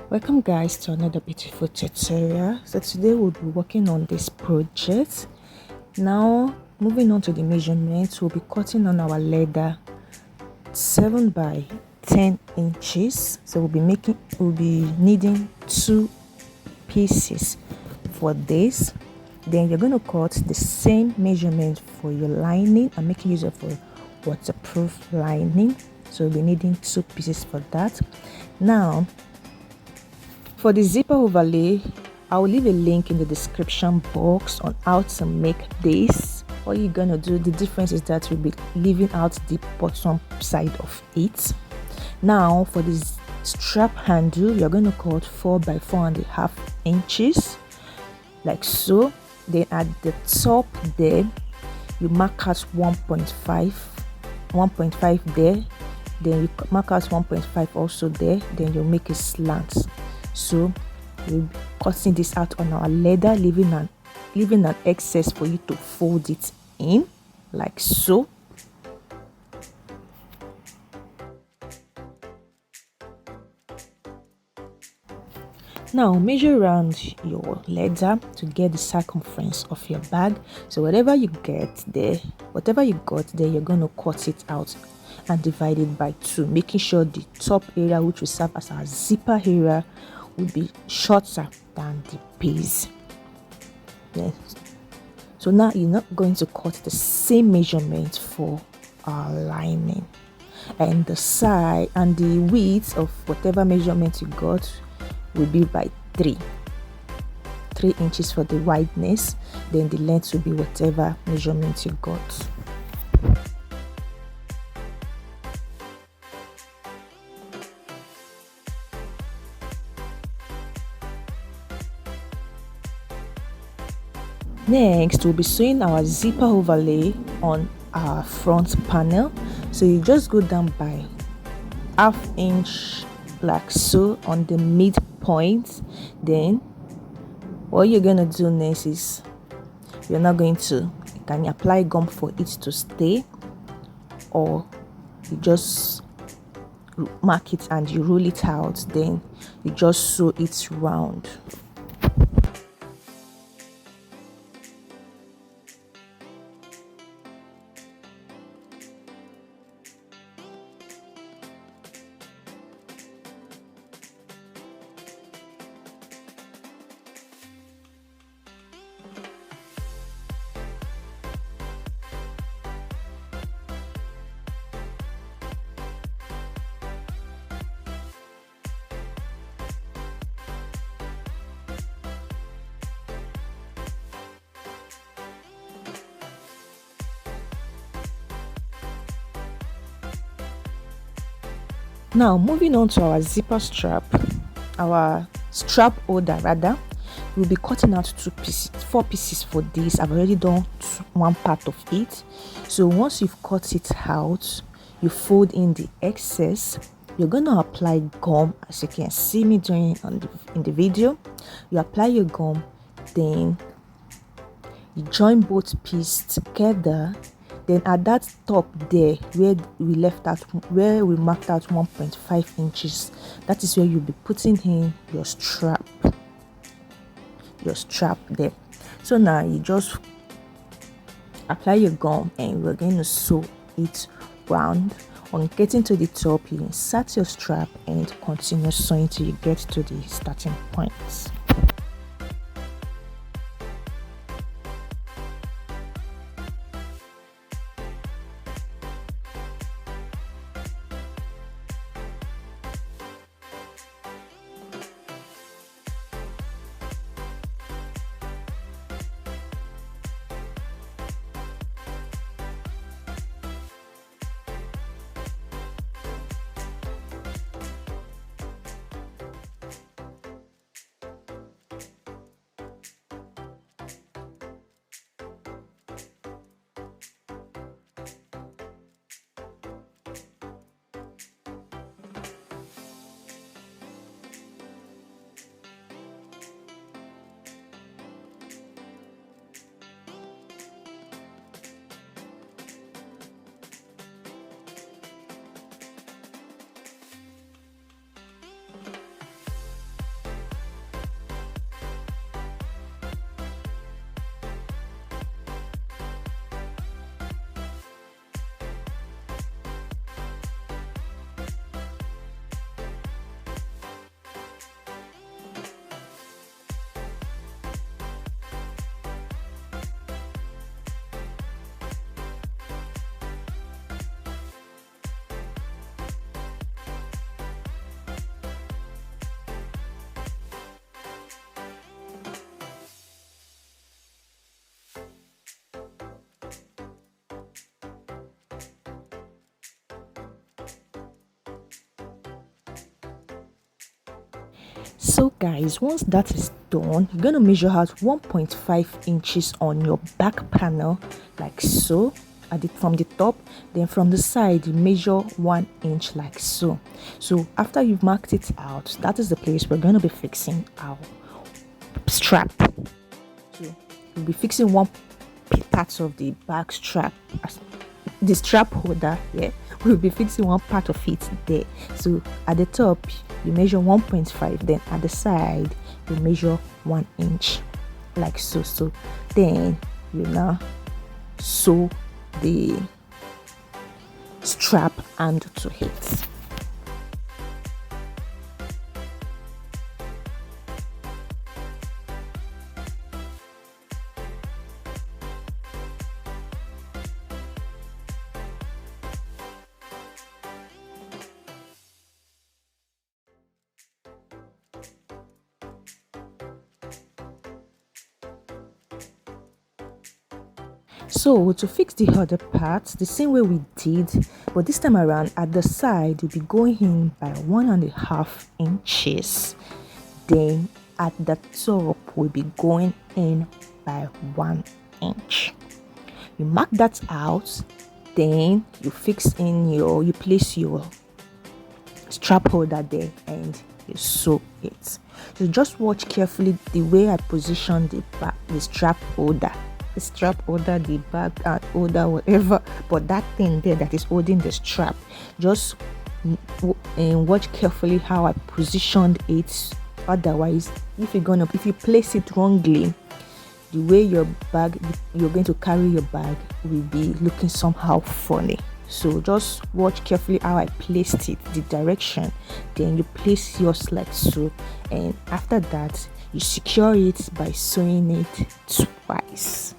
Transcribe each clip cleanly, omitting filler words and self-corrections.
Welcome guys to another beautiful tutorial. So today we'll be working on this project. Now moving on to the measurements, we'll be cutting on our leather 7 by 10 inches. So we'll be needing 2 pieces for this. Then you're going to cut the same measurement for your lining. I'm making use of a waterproof lining, so we'll be needing 2 pieces for that. Now for the zipper overlay, I'll leave a link in the description box on how to make this. All you're gonna do, the difference is that you'll be leaving out the bottom side of it. Now for this strap handle, you're going to cut 4 by 4.5 inches like so. Then at the top there, you mark out 1.5 there, then you mark out 1.5 also there, then you make a slant. So we'll be cutting this out on our leather, leaving an excess for you to fold it in like so. Now measure around your leather to get the circumference of your bag. So whatever you got there, you're going to cut it out and divide it by 2, making sure the top area, which will serve as our zipper area, will be shorter than the base. Yes. So now you're not going to cut the same measurement for our lining, and the side and the width of whatever measurement you got will be by 3 inches for the wideness. Then the length will be whatever measurement you got. Next, we'll be sewing our zipper overlay on our front panel. So you just go down by 1/2 inch like so on the midpoint. Then what you're gonna do next is you can apply gum for it to stay, or you just mark it and you roll it out, then you just sew it round. Now moving on to our zipper strap, our strap holder rather, we'll be cutting out 4 pieces for this. I've already done one part of it. So once you've cut it out, you fold in the excess. You're going to apply gum, as you can see me doing in the video. You apply your gum, then you join both pieces together. Then at that top there where we marked out 1.5 inches, that is where you'll be putting in your strap there. So now you just apply your gum and we're going to sew it round. On getting to the top, you insert your strap and continue sewing till you get to the starting point. So guys, once that is done, you're gonna measure out 1.5 inches on your back panel, like so, at it from the top. Then from the side you measure 1 inch, like so. So after you've marked it out, that is the place we're gonna be fixing our strap. So we'll be fixing one part of the back strap, the strap holder. Yeah, we'll be fixing one part of it there. So at the top you measure 1.5, then at the side you measure 1 inch, like so. So then you now sew the strap and to it. So to fix the other part, the same way we did, but this time around at the side we'll be going in by 1.5 inches. Then at the top we'll be going in by 1 inch. You mark that out, then you place your strap holder there and you sew it. So just watch carefully the way I position the strap holder, the bag holder, whatever, but that thing there that is holding the strap, just watch carefully how I positioned it. Otherwise, if you place it wrongly, the way you're going to carry your bag will be looking somehow funny. So just watch carefully how I placed it, the direction, then you place yours like so, and after that you secure it by sewing it twice.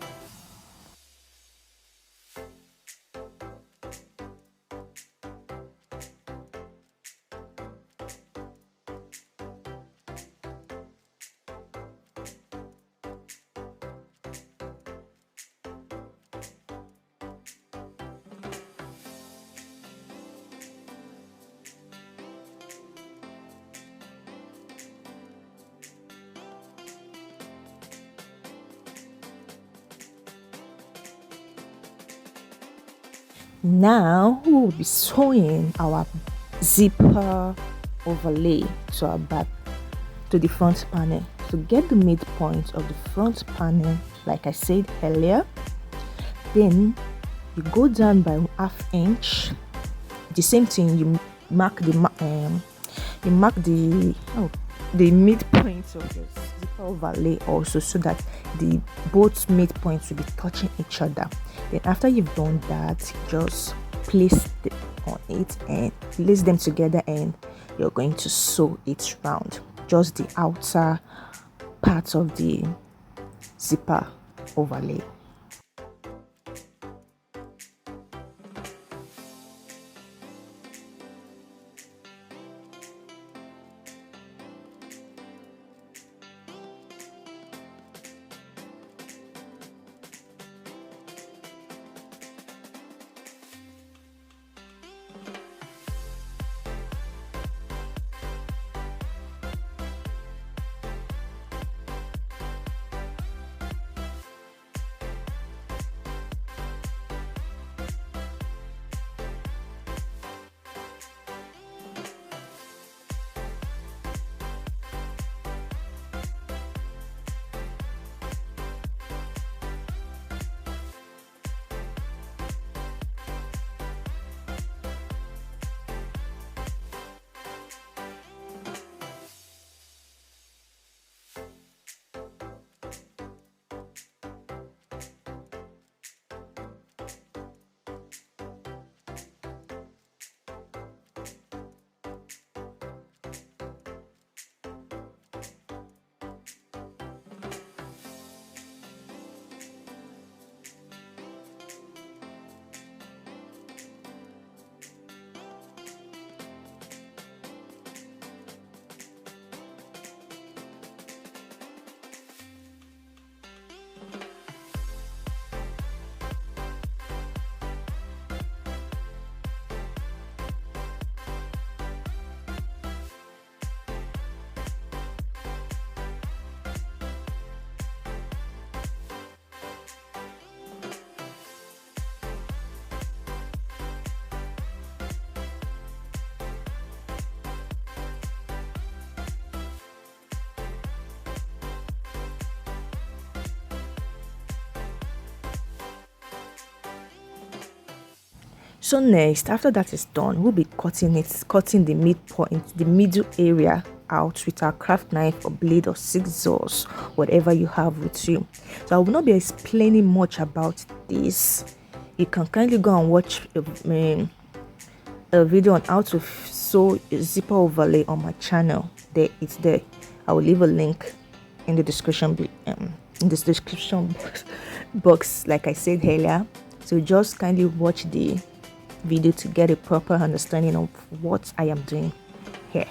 Now we will be sewing our zipper overlay to our back, to the front panel. To get the midpoint of the front panel, like I said earlier, then you go down by 1/2 inch. The same thing, you mark the midpoint of your zipper overlay also, so that the both midpoints will be touching each other. Then after you've done that, just place on it and place them together, and you're going to sew it round, just the outer part of the zipper overlay. So next, after that is done, we'll be cutting the midpoint, the middle area out with our craft knife or blade or scissors, whatever you have with you. So I will not be explaining much about this. You can kindly go and watch a video on how to sew a zipper overlay on my channel. There, it's there. I will leave a link in the description box, like I said earlier. So just kindly watch the video to get a proper understanding of what I am doing here.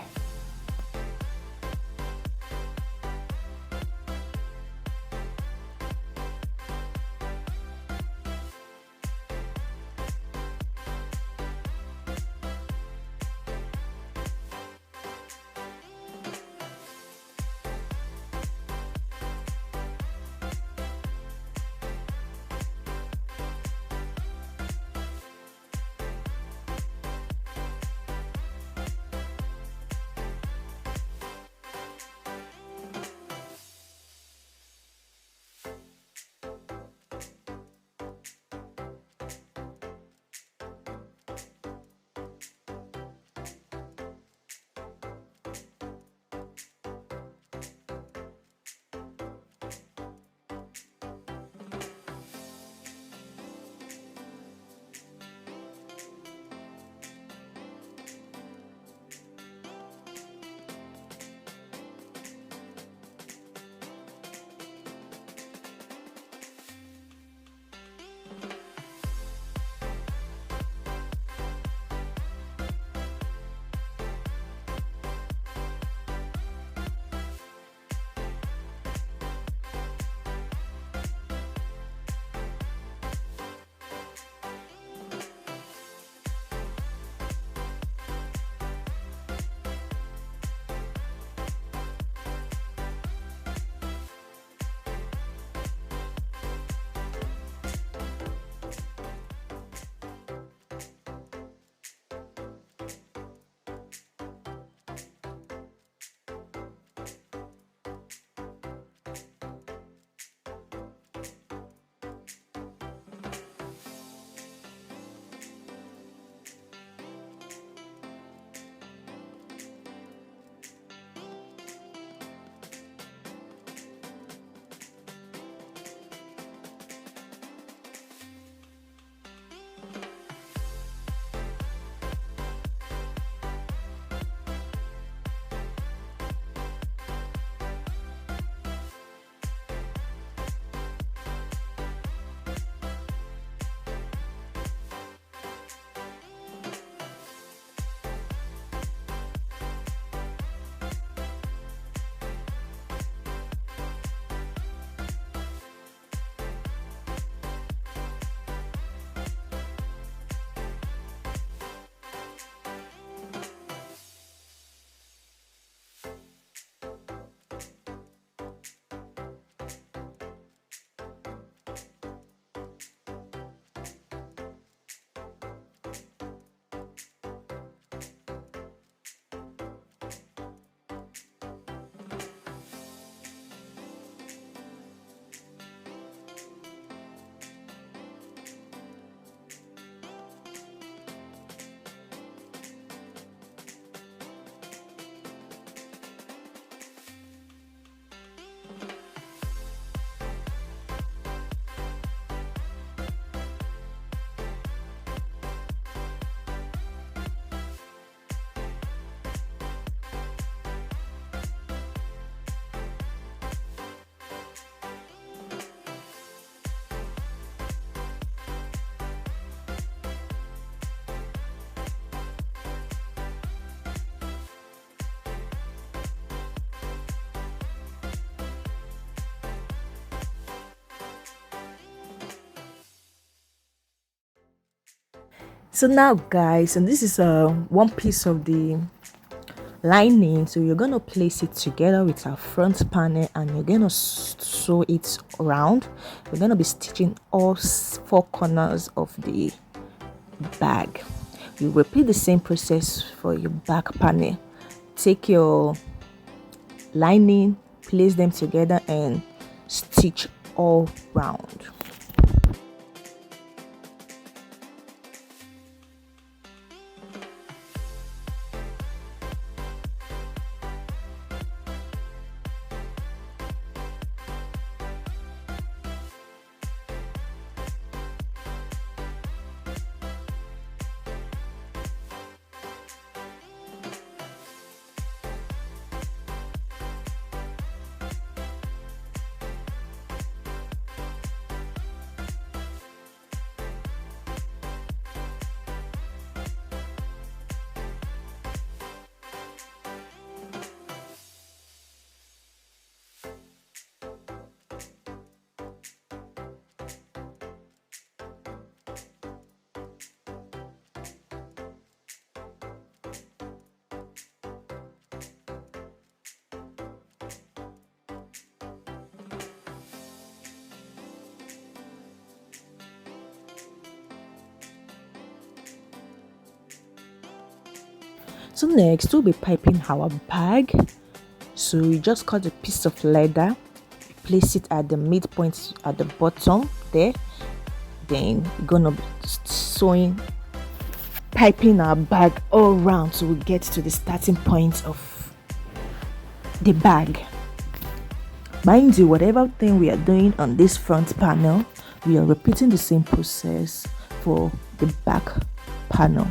So now guys, and this is one piece of the lining, so you're gonna place it together with our front panel and you're gonna sew it around. We're gonna be stitching all four corners of the bag. You repeat the same process for your back panel. Take your lining, place them together and stitch all round. So next we'll be piping our bag. So we just cut a piece of leather, place it at the midpoint at the bottom there. Then we're gonna be sewing, piping our bag all around so we get to the starting point of the bag. Mind you, whatever thing we are doing on this front panel, we are repeating the same process for the back panel.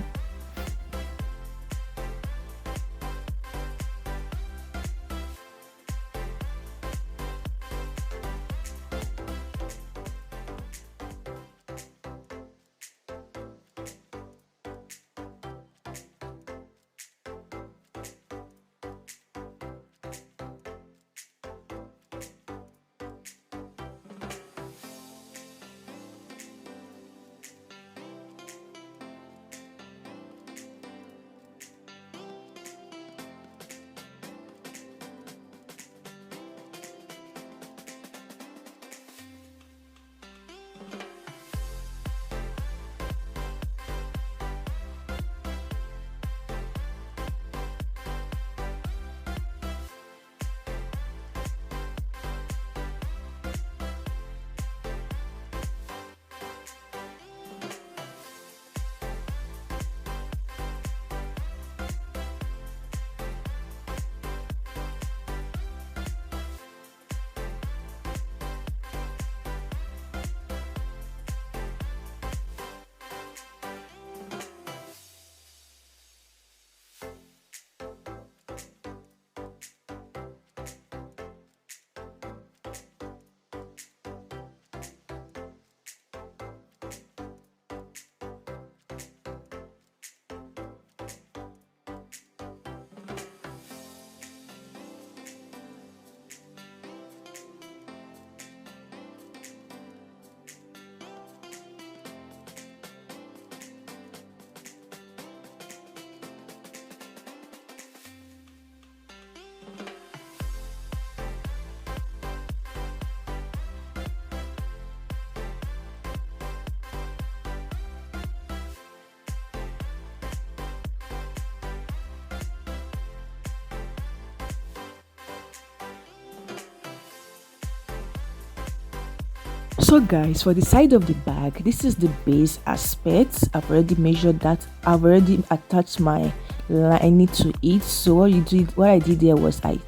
So guys, for the side of the bag, this is the base aspect. I've already measured that. I've already attached my lining to it. So what I did there was I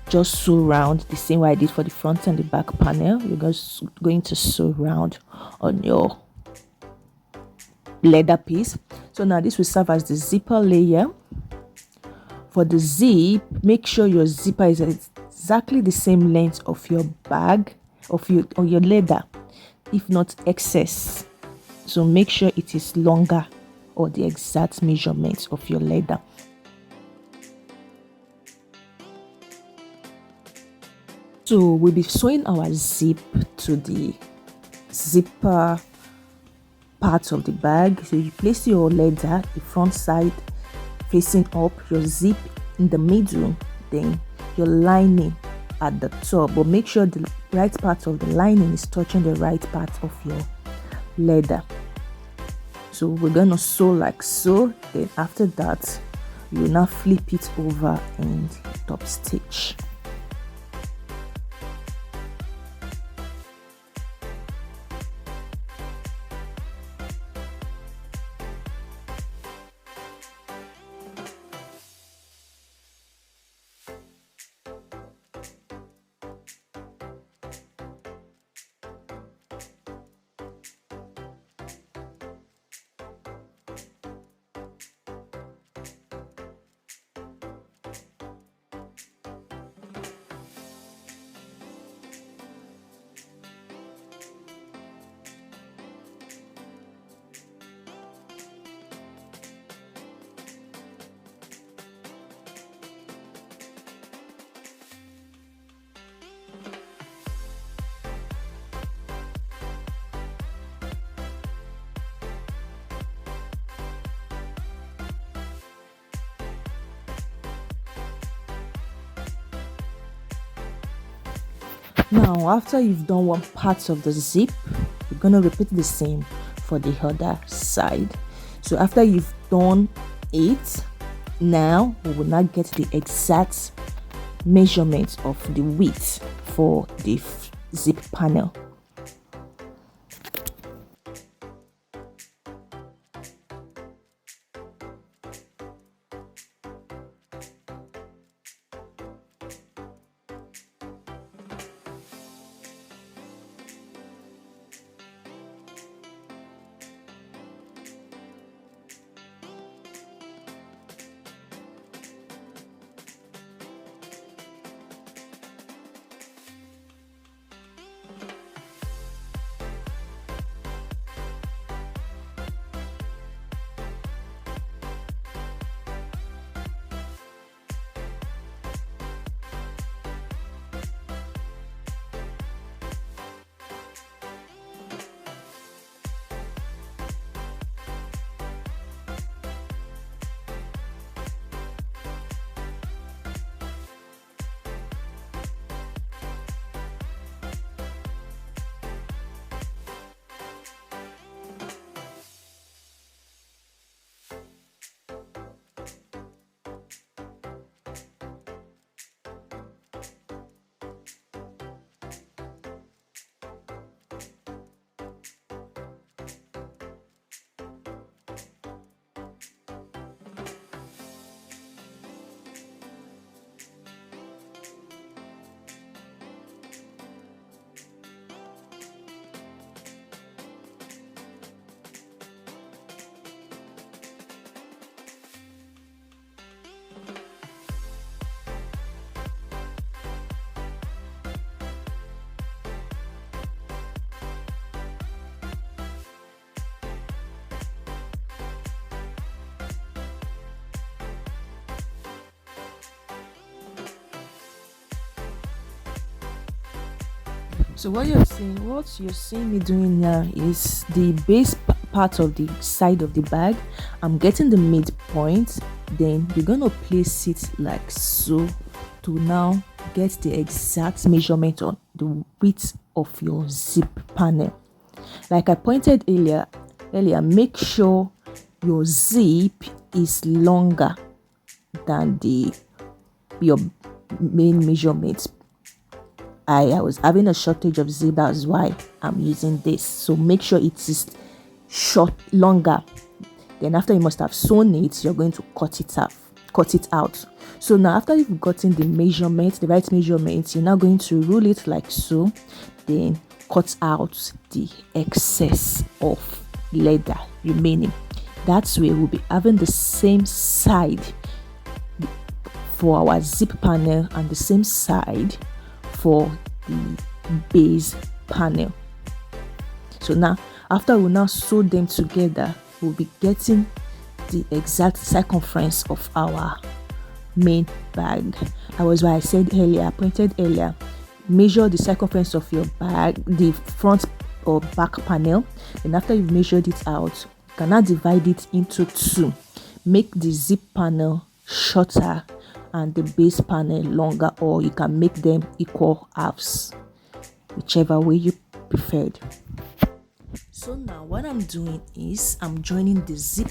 just sew round the same way I did for the front and the back panel. You're just going to sew round on your leather piece. So now this will serve as the zipper layer. For the zip, make sure your zipper is exactly the same length of your bag, of your leather, if not excess. So make sure it is longer or the exact measurement of your leather. So we'll be sewing our zip to the zipper part of the bag. So you place your leather, the front side facing up, your zip in the middle, then your lining at the top, but make sure the right part of the lining is touching the right part of your leather. So we're gonna sew like so. Then after that, you now flip it over and top stitch. Now after you've done one part of the zip, you're going to repeat the same for the other side. So after you've done it, Now we will not get the exact measurement of the width for the zip panel. So what you're seeing me doing now is the base part of the side of the bag. I'm getting the midpoint, then you're going to place it like so to now get the exact measurement on the width of your zip panel. Like I pointed earlier, make sure your zip is longer than your main measurement. I was having a shortage of zip, that's why I'm using this. So make sure it is longer. Then after you must have sewn it, you're going to cut it out. So now after you've gotten the measurement, the right measurement, you're now going to roll it like so, then cut out the excess of leather remaining. That's where we'll be having the same side for our zip panel and the same side for the base panel. So now after we now sew them together, we'll be getting the exact circumference of our main bag. That was why I said earlier, I pointed earlier, measure the circumference of your bag, the front or back panel, and after you've measured it out, you can now divide it into two. Make the zip panel shorter and the base panel longer, or you can make them equal halves, whichever way you preferred. So now what I'm doing is I'm joining the zip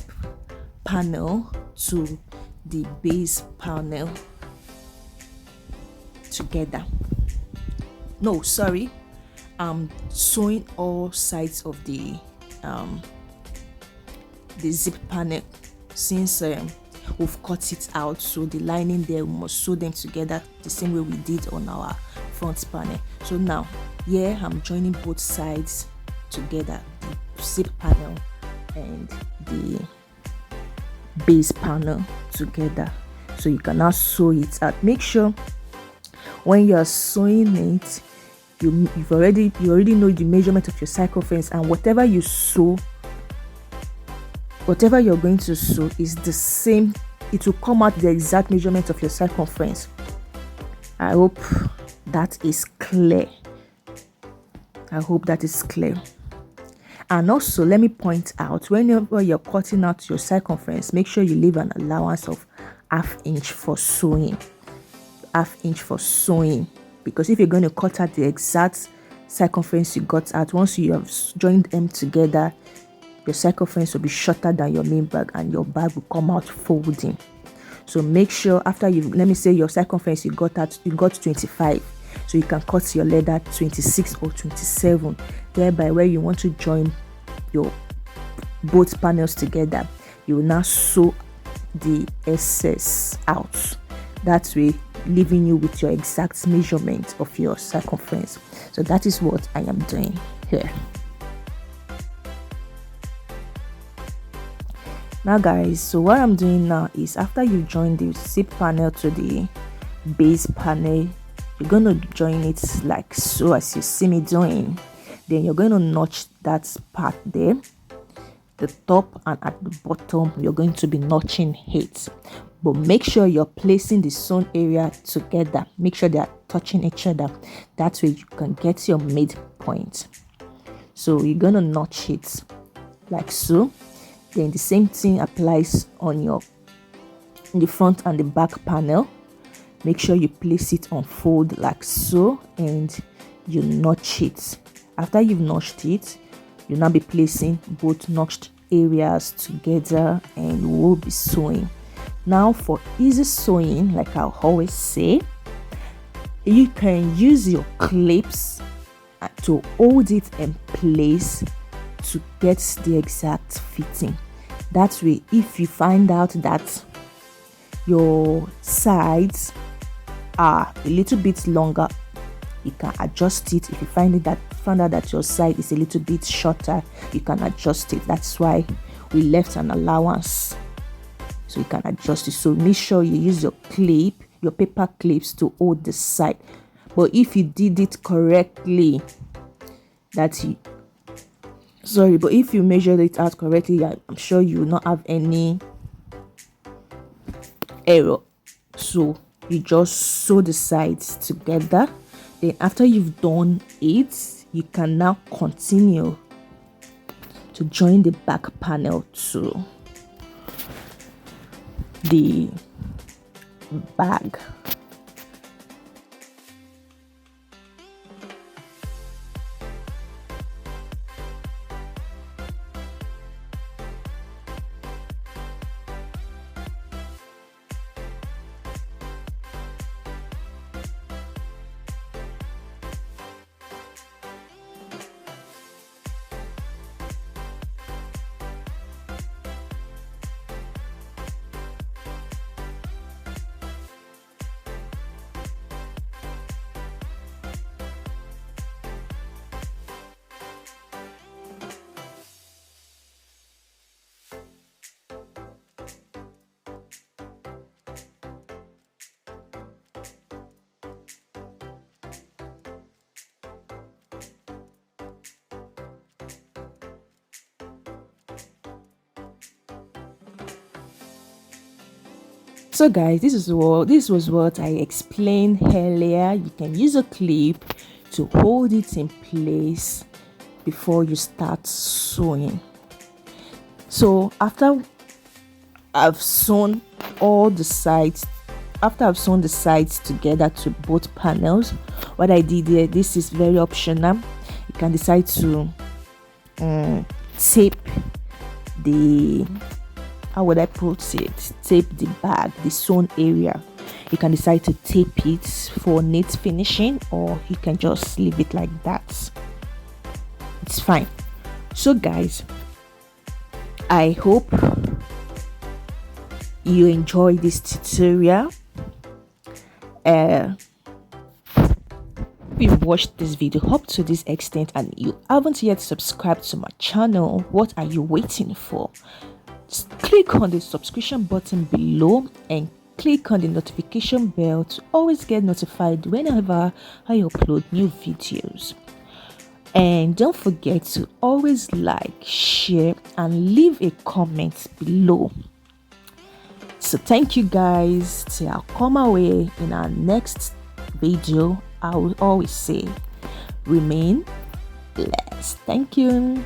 panel to the base panel together. No, sorry, I'm sewing all sides of the zip panel since we've cut it out, so the lining there, we must sew them together the same way we did on our front panel. So now here I'm joining both sides together, the zip panel and the base panel together, so you can now sew it out. Make sure when you're sewing it, you already know the measurement of your circumference, and whatever you sew, whatever you're going to sew is the same. It will come out the exact measurement of your circumference. I hope that is clear. And also, let me point out, whenever you're cutting out your circumference, make sure you leave an allowance of half inch for sewing. Because if you're going to cut out the exact circumference you got out, once you have joined them together, your circumference will be shorter than your main bag and your bag will come out folding. So make sure after you, let me say your circumference, you got 25, so you can cut your leather 26 or 27, thereby where you want to join your both panels together, you will now sew the excess out. That way, leaving you with your exact measurement of your circumference. So that is what I am doing here. Now guys, so what I'm doing now is, after you join the zip panel to the base panel, you're going to join it like so, as you see me doing. Then you're going to notch that part there, the top, and at the bottom you're going to be notching it. But make sure you're placing the sewn area together. Make sure they are touching each other. That way you can get your midpoint. So you're going to notch it like so. Then the same thing applies on the front and the back panel. Make sure you place it on fold like so, and you notch it. After you've notched it, you'll now be placing both notched areas together, and we'll be sewing. Now for easy sewing, like I always say, you can use your clips to hold it in place to get the exact fitting. That way, if you find out that your sides are a little bit longer, you can adjust it. If you found out that your side is a little bit shorter, you can adjust it. That's why we left an allowance, so you can adjust it. So make sure you use your paper clips to hold the side. But if you did it correctly, but if you measured it out correctly, I'm sure you will not have any error. So you just sew the sides together. Then after you've done it, you can now continue to join the back panel to the bag. So guys, this was what I explained earlier. You can use a clip to hold it in place before you start sewing. So after I've sewn the sides together to both panels, what I did here, this is very optional. You can decide to tape the tape the bag, the sewn area. You can decide to tape it for neat finishing, or you can just leave it like that. It's fine. So guys, I hope you enjoy this tutorial. If you've watched this video up to this extent and you haven't yet subscribed to my channel, what are you waiting for? Just click on the subscription button below and click on the notification bell to always get notified whenever I upload new videos. And don't forget to always like, share, and leave a comment below. So thank you guys. Till I'll come away in our next video, I will always say, remain blessed. Thank you.